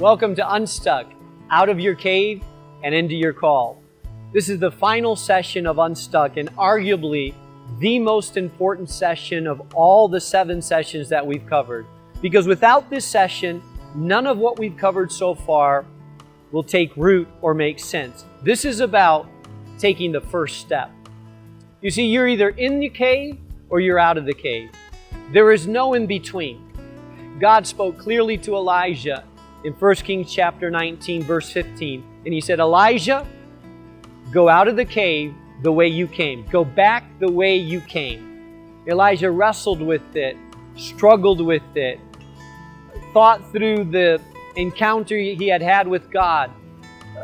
Welcome to Unstuck, out of your cave and into your call. This is the final session of Unstuck and arguably the most important session of all the 7 sessions that we've covered. Because without this session, none of what we've covered so far will take root or make sense. This is about taking the first step. You see, you're either in the cave or you're out of the cave. There is no in between. God spoke clearly to Elijah in 1 Kings chapter 19, verse 15. And he said, Elijah, go out of the cave the way you came. Go back the way you came. Elijah wrestled with it, struggled with it, thought through the encounter he had had with God,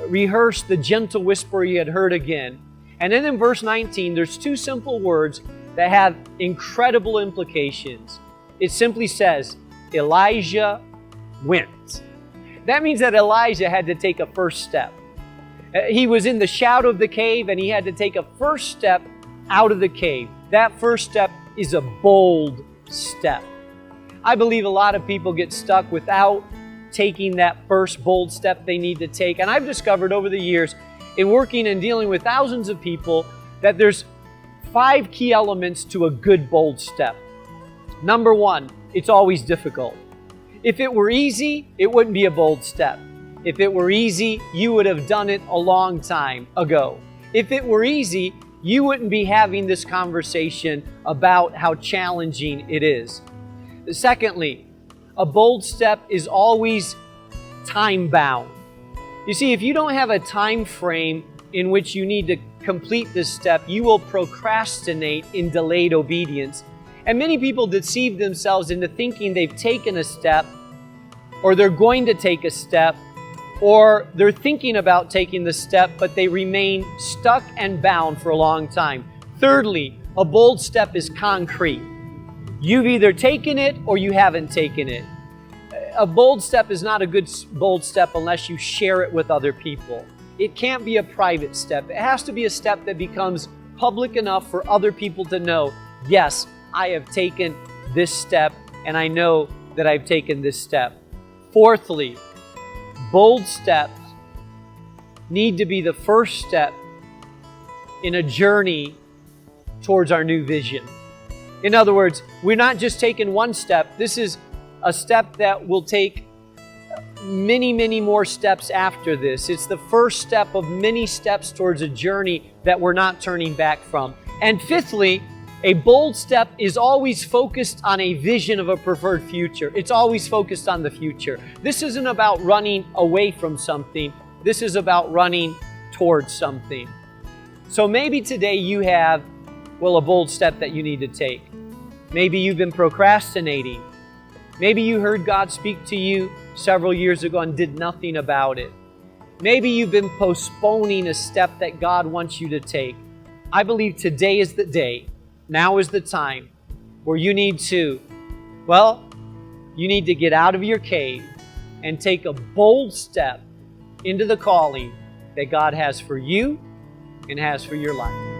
rehearsed the gentle whisper he had heard again. And then in verse 19, there's 2 simple words that have incredible implications. It simply says, Elijah went. That means that Elijah had to take a first step. He was in the shadow of the cave and he had to take a first step out of the cave. That first step is a bold step. I believe a lot of people get stuck without taking that first bold step they need to take. And I've discovered over the years in working and dealing with thousands of people that there's 5 key elements to a good bold step. Number 1, it's always difficult. If it were easy, it wouldn't be a bold step. If it were easy, you would have done it a long time ago. If it were easy, you wouldn't be having this conversation about how challenging it is. Secondly, a bold step is always time-bound. You see, if you don't have a time frame in which you need to complete this step, you will procrastinate in delayed obedience. And many people deceive themselves into thinking they've taken a step, or they're going to take a step, or they're thinking about taking the step, but they remain stuck and bound for a long time. Thirdly, a bold step is concrete. You've either taken it or you haven't taken it. A bold step is not a good bold step unless you share it with other people. It can't be a private step. It has to be a step that becomes public enough for other people to know, yes, I have taken this step and I know that I've taken this step. Fourthly, bold steps need to be the first step in a journey towards our new vision. In other words, we're not just taking one step. This is a step that will take many, many more steps after this. It's the first step of many steps towards a journey that we're not turning back from. And fifthly, a bold step is always focused on a vision of a preferred future. It's always focused on the future. This isn't about running away from something. This is about running towards something. So maybe today you have, a bold step that you need to take. Maybe you've been procrastinating. Maybe you heard God speak to you several years ago and did nothing about it. Maybe you've been postponing a step that God wants you to take. I believe today is the day. Now is the time where you need to get out of your cave and take a bold step into the calling that God has for you and has for your life.